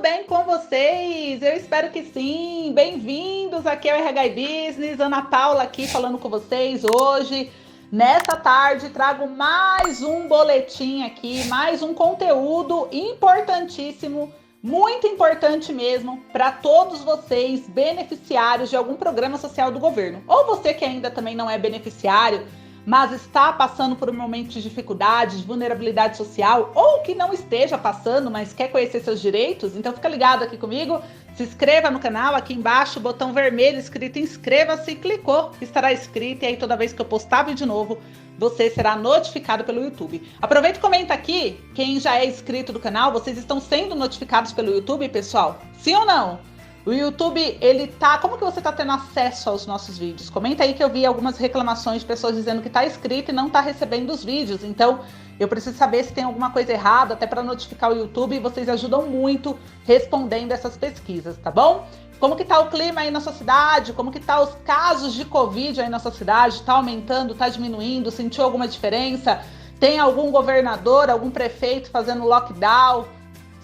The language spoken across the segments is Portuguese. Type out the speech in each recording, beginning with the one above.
bem com vocês? Eu espero que sim. Bem-vindos aqui ao RH Business. Ana Paula aqui falando com vocês hoje. Nessa tarde trago mais um boletim aqui, mais um conteúdo importantíssimo, muito importante mesmo, para todos vocês beneficiários de algum programa social do governo. Ou você que ainda também não é beneficiário, mas está passando por um momento de dificuldade, de vulnerabilidade social, ou que não esteja passando, mas quer conhecer seus direitos, então fica ligado aqui comigo, se inscreva no canal, aqui embaixo, botão vermelho escrito inscreva-se, clicou, estará inscrito, e aí toda vez que eu postar vídeo novo, você será notificado pelo YouTube. Aproveita e comenta aqui, quem já é inscrito do canal, vocês estão sendo notificados pelo YouTube, pessoal? Sim ou não? O YouTube, como que você tá tendo acesso aos nossos vídeos? Comenta aí que eu vi algumas reclamações de pessoas dizendo que tá inscrito e não tá recebendo os vídeos. Então, eu preciso saber se tem alguma coisa errada, até para notificar o YouTube, e vocês ajudam muito respondendo essas pesquisas, tá bom? Como que tá o clima aí na sua cidade? Como que tá os casos de Covid aí na sua cidade? Tá aumentando, tá diminuindo? Sentiu alguma diferença? Tem algum governador, algum prefeito fazendo lockdown?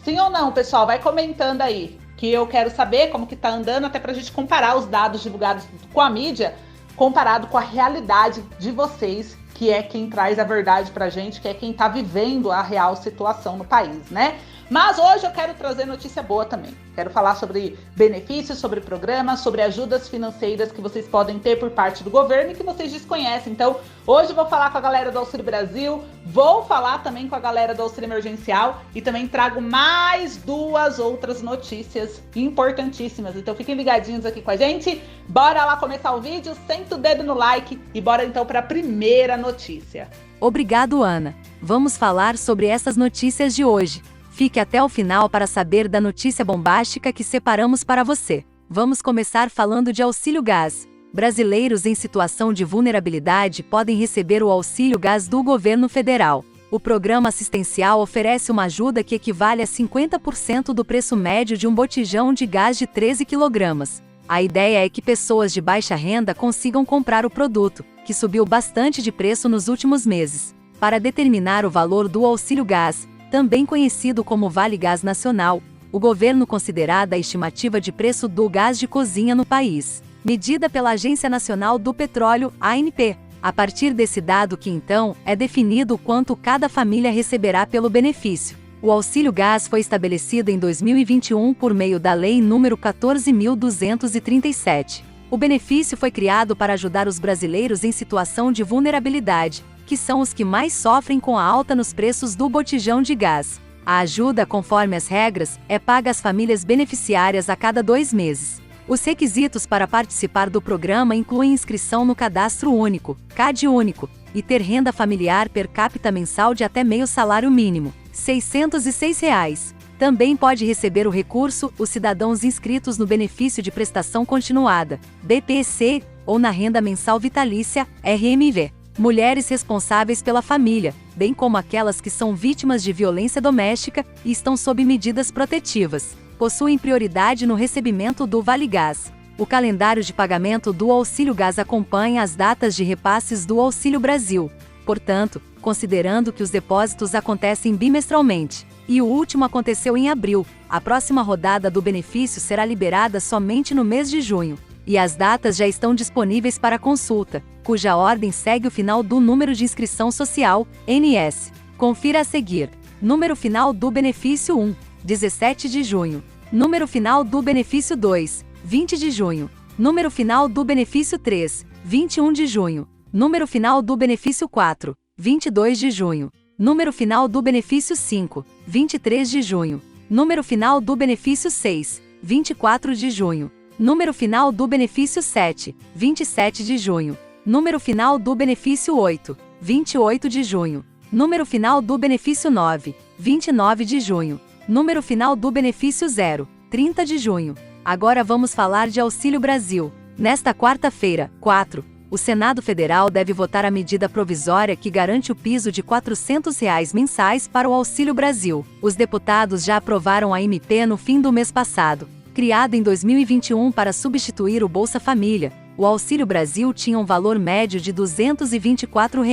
Sim ou não, pessoal? Vai comentando aí, que eu quero saber como que tá andando, até pra gente comparar os dados divulgados com a mídia, comparado com a realidade de vocês, que é quem traz a verdade pra gente, que é quem tá vivendo a real situação no país, né? Mas hoje eu quero trazer notícia boa também. Quero falar sobre benefícios, sobre programas, sobre ajudas financeiras que vocês podem ter por parte do governo e que vocês desconhecem. Então, hoje eu vou falar com a galera do Auxílio Brasil, vou falar também com a galera do Auxílio Emergencial e também trago mais duas outras notícias importantíssimas. Então, fiquem ligadinhos aqui com a gente. Bora lá começar o vídeo, senta o dedo no like e bora então para a primeira notícia. Obrigado, Ana. Vamos falar sobre essas notícias de hoje. Fique até o final para saber da notícia bombástica que separamos para você. Vamos começar falando de Auxílio Gás. Brasileiros em situação de vulnerabilidade podem receber o Auxílio Gás do governo federal. O programa assistencial oferece uma ajuda que equivale a 50% do preço médio de um botijão de gás de 13 kg. A ideia é que pessoas de baixa renda consigam comprar o produto, que subiu bastante de preço nos últimos meses. Para determinar o valor do Auxílio Gás, também conhecido como Vale Gás Nacional, o governo considera a estimativa de preço do gás de cozinha no país, medida pela Agência Nacional do Petróleo, ANP. A partir desse dado que então é definido o quanto cada família receberá pelo benefício. O Auxílio Gás foi estabelecido em 2021 por meio da Lei nº 14.237. O benefício foi criado para ajudar os brasileiros em situação de vulnerabilidade, que são os que mais sofrem com a alta nos preços do botijão de gás. A ajuda, conforme as regras, é paga às famílias beneficiárias a cada 2 meses. Os requisitos para participar do programa incluem inscrição no Cadastro Único, CAD Único, e ter renda familiar per capita mensal de até meio salário mínimo, R$ 606. Também pode receber o recurso os cidadãos inscritos no Benefício de Prestação Continuada, BPC, ou na Renda Mensal Vitalícia, RMV. Mulheres responsáveis pela família, bem como aquelas que são vítimas de violência doméstica e estão sob medidas protetivas, possuem prioridade no recebimento do Vale Gás. O calendário de pagamento do Auxílio Gás acompanha as datas de repasses do Auxílio Brasil. Portanto, considerando que os depósitos acontecem bimestralmente, e o último aconteceu em abril, a próxima rodada do benefício será liberada somente no mês de junho. E as datas já estão disponíveis para consulta, cuja ordem segue o final do número de inscrição social, NS. Confira a seguir. Número final do benefício 1, 17 de junho. Número final do benefício 2, 20 de junho. Número final do benefício 3, 21 de junho. Número final do benefício 4, 22 de junho. Número final do benefício 5, 23 de junho. Número final do benefício 6, 24 de junho. Número final do benefício 7, 27 de junho. Número final do benefício 8, 28 de junho. Número final do benefício 9, 29 de junho. Número final do benefício 0, 30 de junho. Agora vamos falar de Auxílio Brasil. Nesta quarta-feira, 4, o Senado Federal deve votar a medida provisória que garante o piso de R$ 400 mensais para o Auxílio Brasil. Os deputados já aprovaram a MP no fim do mês passado. Criado em 2021 para substituir o Bolsa Família, o Auxílio Brasil tinha um valor médio de R$ 224,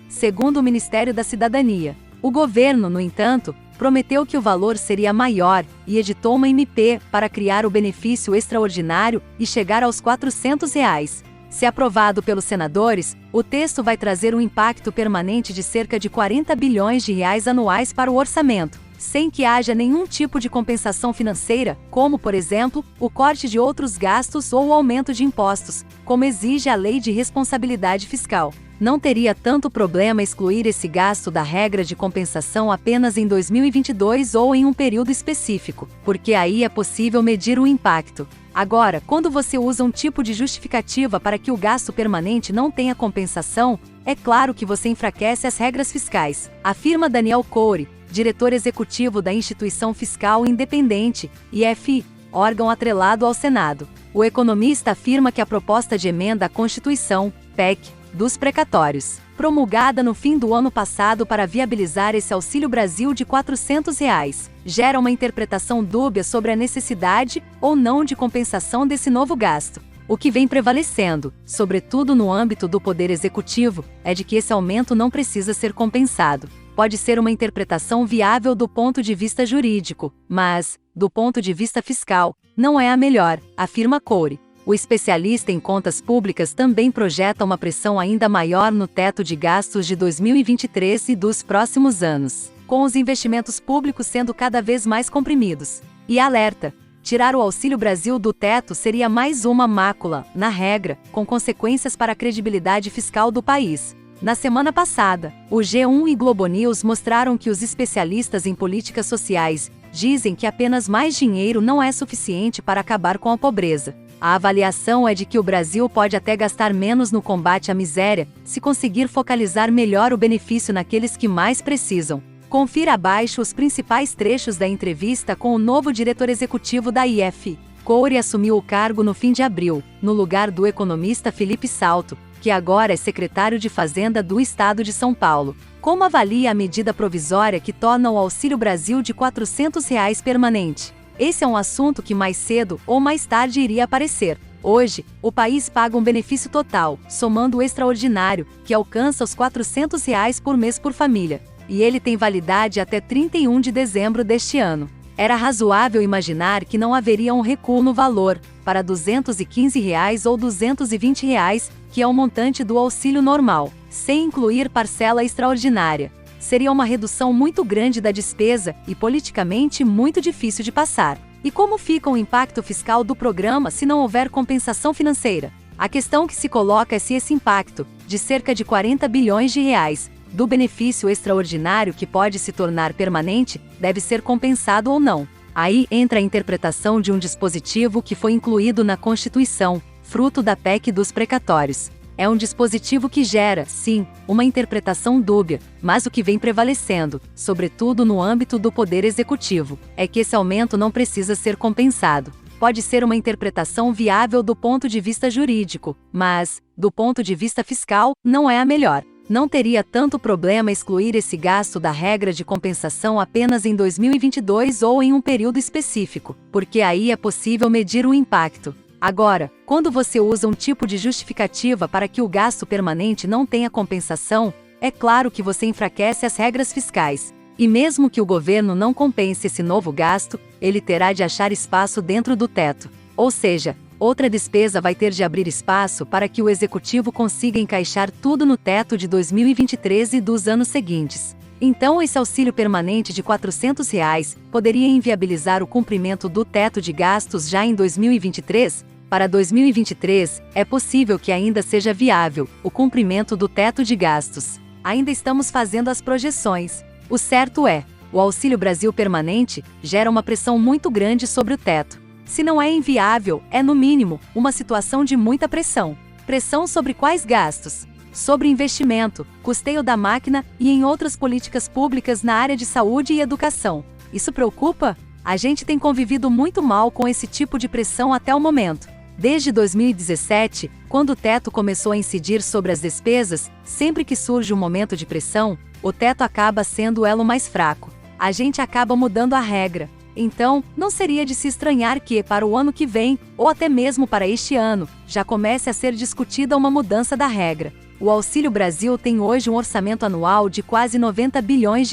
segundo o Ministério da Cidadania. O governo, no entanto, prometeu que o valor seria maior e editou uma MP para criar o benefício extraordinário e chegar aos R$ 400. Se aprovado pelos senadores, o texto vai trazer um impacto permanente de cerca de R$ 40 bilhões anuais para o orçamento, sem que haja nenhum tipo de compensação financeira, como, por exemplo, o corte de outros gastos ou o aumento de impostos, como exige a Lei de Responsabilidade Fiscal. Não teria tanto problema excluir esse gasto da regra de compensação apenas em 2022 ou em um período específico, porque aí é possível medir o impacto. Agora, quando você usa um tipo de justificativa para que o gasto permanente não tenha compensação, é claro que você enfraquece as regras fiscais, afirma Daniel Coure, diretor executivo da Instituição Fiscal Independente, IFI, órgão atrelado ao Senado. O economista afirma que a proposta de emenda à Constituição, PEC, dos precatórios, promulgada no fim do ano passado para viabilizar esse Auxílio Brasil de R$ 400, gera uma interpretação dúbia sobre a necessidade ou não de compensação desse novo gasto. O que vem prevalecendo, sobretudo no âmbito do Poder Executivo, é de que esse aumento não precisa ser compensado. Pode ser uma interpretação viável do ponto de vista jurídico, mas, do ponto de vista fiscal, não é a melhor, afirma Coure. O especialista em contas públicas também projeta uma pressão ainda maior no teto de gastos de 2023 e dos próximos anos, com os investimentos públicos sendo cada vez mais comprimidos. E alerta: tirar o Auxílio Brasil do teto seria mais uma mácula, na regra, com consequências para a credibilidade fiscal do país. Na semana passada, o G1 e Globo News mostraram que os especialistas em políticas sociais dizem que apenas mais dinheiro não é suficiente para acabar com a pobreza. A avaliação é de que o Brasil pode até gastar menos no combate à miséria, se conseguir focalizar melhor o benefício naqueles que mais precisam. Confira abaixo os principais trechos da entrevista com o novo diretor executivo da IF. Coure assumiu o cargo no fim de abril, no lugar do economista Felipe Salto, que agora é secretário de Fazenda do Estado de São Paulo. Como avalia a medida provisória que torna o Auxílio Brasil de R$ 400 permanente? Esse é um assunto que mais cedo ou mais tarde iria aparecer. Hoje, o país paga um benefício total, somando o extraordinário, que alcança os R$ 400 por mês por família. E ele tem validade até 31 de dezembro deste ano. Era razoável imaginar que não haveria um recuo no valor, para R$ 215 ou R$ 220, que é o montante do auxílio normal, sem incluir parcela extraordinária. Seria uma redução muito grande da despesa e politicamente muito difícil de passar. E como fica o impacto fiscal do programa se não houver compensação financeira? A questão que se coloca é se esse impacto, de cerca de R$ 40 bilhões, do benefício extraordinário que pode se tornar permanente, deve ser compensado ou não. Aí entra a interpretação de um dispositivo que foi incluído na Constituição, fruto da PEC dos precatórios. É um dispositivo que gera, sim, uma interpretação dúbia, mas o que vem prevalecendo, sobretudo no âmbito do Poder Executivo, é que esse aumento não precisa ser compensado. Pode ser uma interpretação viável do ponto de vista jurídico, mas, do ponto de vista fiscal, não é a melhor. Não teria tanto problema excluir esse gasto da regra de compensação apenas em 2022 ou em um período específico, porque aí é possível medir o impacto. Agora, quando você usa um tipo de justificativa para que o gasto permanente não tenha compensação, é claro que você enfraquece as regras fiscais. E mesmo que o governo não compense esse novo gasto, ele terá de achar espaço dentro do teto. Ou seja, outra despesa vai ter de abrir espaço para que o executivo consiga encaixar tudo no teto de 2023 e dos anos seguintes. Então esse auxílio permanente de R$ 400 poderia inviabilizar o cumprimento do teto de gastos já em 2023? Para 2023, é possível que ainda seja viável o cumprimento do teto de gastos. Ainda estamos fazendo as projeções. O certo é, o Auxílio Brasil permanente gera uma pressão muito grande sobre o teto. Se não é inviável, é no mínimo, uma situação de muita pressão. Pressão sobre quais gastos? Sobre investimento, custeio da máquina e em outras políticas públicas na área de saúde e educação. Isso preocupa? A gente tem convivido muito mal com esse tipo de pressão até o momento. Desde 2017, quando o teto começou a incidir sobre as despesas, sempre que surge um momento de pressão, o teto acaba sendo o elo mais fraco. A gente acaba mudando a regra. Então, não seria de se estranhar que, para o ano que vem, ou até mesmo para este ano, já comece a ser discutida uma mudança da regra. O Auxílio Brasil tem hoje um orçamento anual de quase R$ 90 bilhões.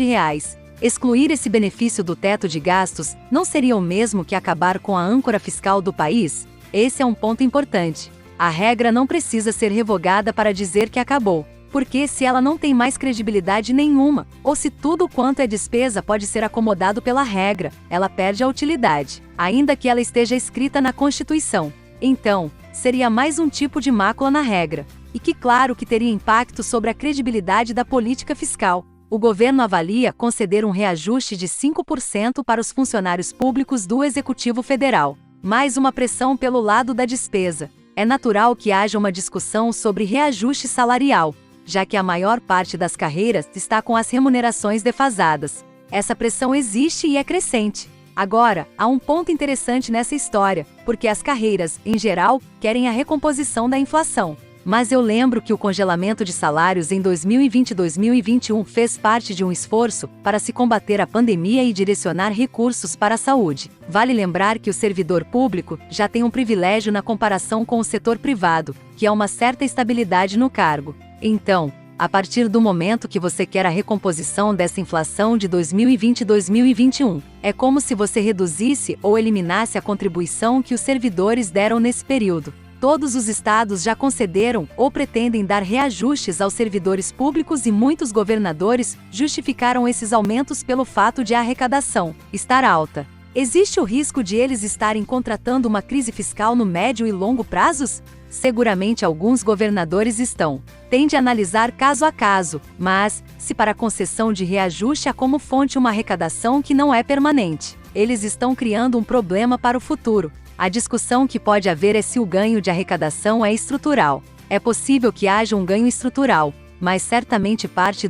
Excluir esse benefício do teto de gastos não seria o mesmo que acabar com a âncora fiscal do país? Esse é um ponto importante. A regra não precisa ser revogada para dizer que acabou, porque se ela não tem mais credibilidade nenhuma, ou se tudo quanto é despesa pode ser acomodado pela regra, ela perde a utilidade, ainda que ela esteja escrita na Constituição. Então, seria mais um tipo de mácula na regra, e que claro que teria impacto sobre a credibilidade da política fiscal. O governo avalia conceder um reajuste de 5% para os funcionários públicos do Executivo Federal, mais uma pressão pelo lado da despesa. É natural que haja uma discussão sobre reajuste salarial, já que a maior parte das carreiras está com as remunerações defasadas. Essa pressão existe e é crescente. Agora, há um ponto interessante nessa história, porque as carreiras, em geral, querem a recomposição da inflação. Mas eu lembro que o congelamento de salários em 2020 e 2021 fez parte de um esforço para se combater a pandemia e direcionar recursos para a saúde. Vale lembrar que o servidor público já tem um privilégio na comparação com o setor privado, que é uma certa estabilidade no cargo. Então, a partir do momento que você quer a recomposição dessa inflação de 2020 e 2021, é como se você reduzisse ou eliminasse a contribuição que os servidores deram nesse período. Todos os estados já concederam ou pretendem dar reajustes aos servidores públicos e muitos governadores justificaram esses aumentos pelo fato de a arrecadação estar alta. Existe o risco de eles estarem contratando uma crise fiscal no médio e longo prazos? Seguramente alguns governadores estão. Tende a analisar caso a caso, mas, se para a concessão de reajuste há como fonte uma arrecadação que não é permanente, eles estão criando um problema para o futuro. A discussão que pode haver é se o ganho de arrecadação é estrutural. É possível que haja um ganho estrutural, mas certamente parte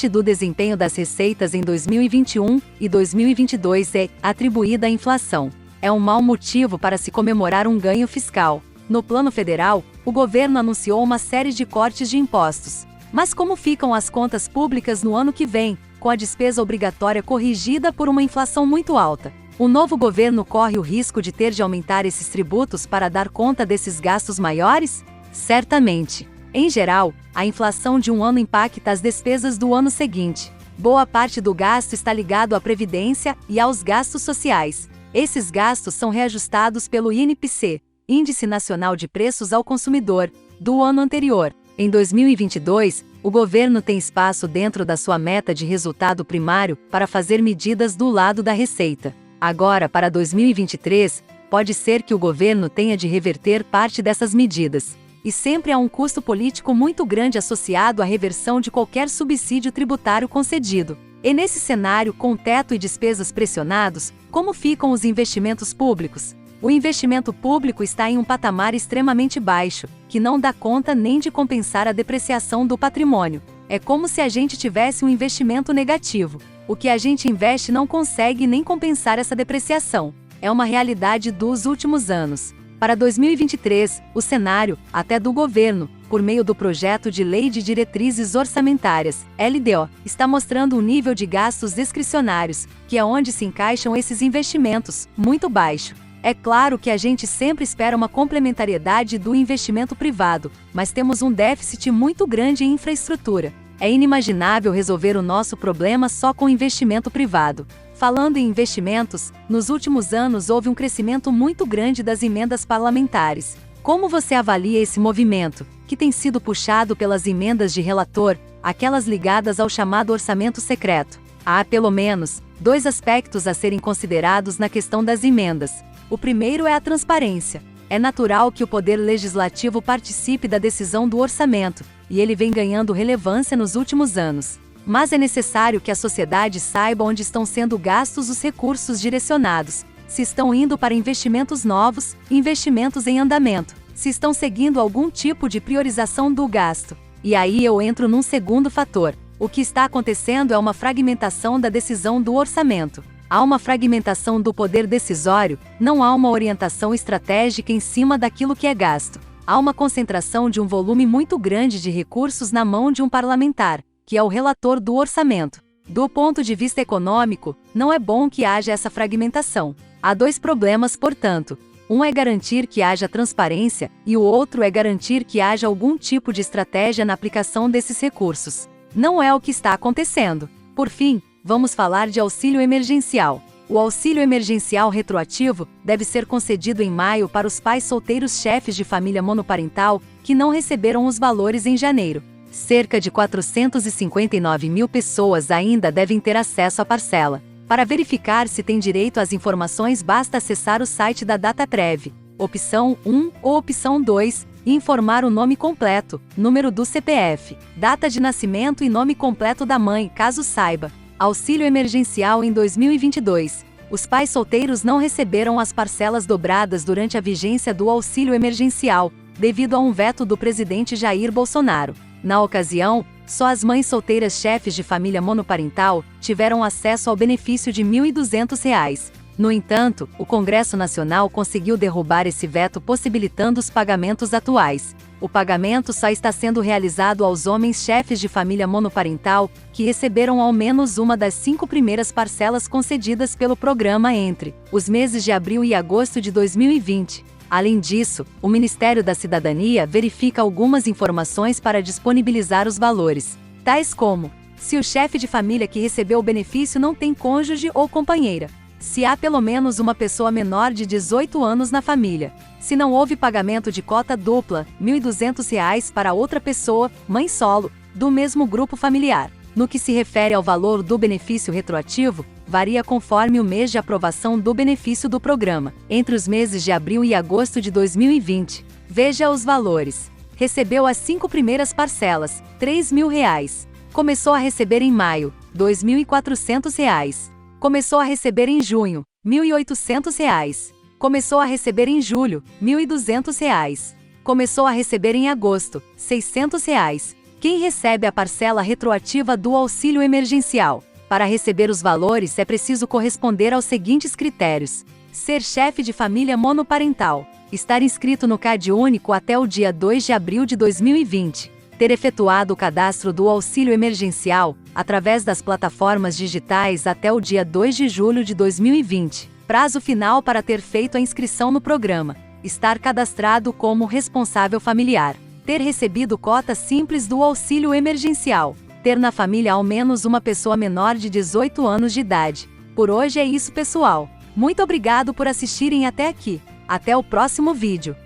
do desempenho das receitas em 2021 e 2022 é atribuída à inflação. É um mau motivo para se comemorar um ganho fiscal. No plano federal, o governo anunciou uma série de cortes de impostos. Mas como ficam as contas públicas no ano que vem, com a despesa obrigatória corrigida por uma inflação muito alta? O novo governo corre o risco de ter de aumentar esses tributos para dar conta desses gastos maiores? Certamente. Em geral, a inflação de um ano impacta as despesas do ano seguinte. Boa parte do gasto está ligado à previdência e aos gastos sociais. Esses gastos são reajustados pelo INPC, Índice Nacional de Preços ao Consumidor, do ano anterior. Em 2022, o governo tem espaço dentro da sua meta de resultado primário para fazer medidas do lado da receita. Agora, para 2023, pode ser que o governo tenha de reverter parte dessas medidas. E sempre há um custo político muito grande associado à reversão de qualquer subsídio tributário concedido. E nesse cenário, com teto e despesas pressionados, como ficam os investimentos públicos? O investimento público está em um patamar extremamente baixo, que não dá conta nem de compensar a depreciação do patrimônio. É como se a gente tivesse um investimento negativo. O que a gente investe não consegue nem compensar essa depreciação. É uma realidade dos últimos anos. Para 2023, o cenário, até do governo, por meio do Projeto de Lei de Diretrizes Orçamentárias, LDO, está mostrando um nível de gastos discricionários, que é onde se encaixam esses investimentos, muito baixo. É claro que a gente sempre espera uma complementariedade do investimento privado, mas temos um déficit muito grande em infraestrutura. É inimaginável resolver o nosso problema só com investimento privado. Falando em investimentos, nos últimos anos houve um crescimento muito grande das emendas parlamentares. Como você avalia esse movimento, que tem sido puxado pelas emendas de relator, aquelas ligadas ao chamado orçamento secreto? Há, pelo menos, dois aspectos a serem considerados na questão das emendas. O primeiro é a transparência. É natural que o Poder Legislativo participe da decisão do orçamento, e ele vem ganhando relevância nos últimos anos. Mas é necessário que a sociedade saiba onde estão sendo gastos os recursos direcionados, se estão indo para investimentos novos, investimentos em andamento, se estão seguindo algum tipo de priorização do gasto. E aí eu entro num segundo fator. O que está acontecendo é uma fragmentação da decisão do orçamento. Há uma fragmentação do poder decisório, não há uma orientação estratégica em cima daquilo que é gasto. Há uma concentração de um volume muito grande de recursos na mão de um parlamentar, que é o relator do orçamento. Do ponto de vista econômico, não é bom que haja essa fragmentação. Há dois problemas, portanto. Um é garantir que haja transparência, e o outro é garantir que haja algum tipo de estratégia na aplicação desses recursos. Não é o que está acontecendo. Por fim, Vamos falar de auxílio emergencial. O auxílio emergencial retroativo deve ser concedido em maio para os pais solteiros chefes de família monoparental que não receberam os valores em janeiro. Cerca de 459 mil pessoas ainda devem ter acesso à parcela. Para verificar se tem direito às informações, basta acessar o site da Dataprev, opção 1 ou opção 2, e informar o nome completo, número do CPF, data de nascimento e nome completo da mãe, caso saiba. Auxílio emergencial em 2022. Os pais solteiros não receberam as parcelas dobradas durante a vigência do auxílio emergencial, devido a um veto do presidente Jair Bolsonaro. Na ocasião, só as mães solteiras chefes de família monoparental tiveram acesso ao benefício de R$ 1.200. No entanto, o Congresso Nacional conseguiu derrubar esse veto, possibilitando os pagamentos atuais. O pagamento só está sendo realizado aos homens chefes de família monoparental que receberam ao menos uma das 5 primeiras parcelas concedidas pelo programa entre os meses de abril e agosto de 2020. Além disso, o Ministério da Cidadania verifica algumas informações para disponibilizar os valores, tais como: se o chefe de família que recebeu o benefício não tem cônjuge ou companheira, se há pelo menos uma pessoa menor de 18 anos na família, se não houve pagamento de cota dupla, R$ 1.200 para outra pessoa, mãe solo, do mesmo grupo familiar. No que se refere ao valor do benefício retroativo, varia conforme o mês de aprovação do benefício do programa, entre os meses de abril e agosto de 2020. Veja os valores. Recebeu as 5 primeiras parcelas, R$ 3.000. Começou a receber em maio, R$ 2.400. Começou a receber em junho, R$ 1.800. Começou a receber em julho, R$ 1.200. Começou a receber em agosto, R$ 600. Quem recebe a parcela retroativa do auxílio emergencial? Para receber os valores é preciso corresponder aos seguintes critérios: ser chefe de família monoparental, estar inscrito no CadÚnico até o dia 2 de abril de 2020, ter efetuado o cadastro do auxílio emergencial através das plataformas digitais até o dia 2 de julho de 2020, prazo final para ter feito a inscrição no programa, estar cadastrado como responsável familiar, ter recebido cota simples do auxílio emergencial, ter na família ao menos uma pessoa menor de 18 anos de idade. Por hoje é isso, pessoal. Muito obrigado por assistirem até aqui. Até o próximo vídeo.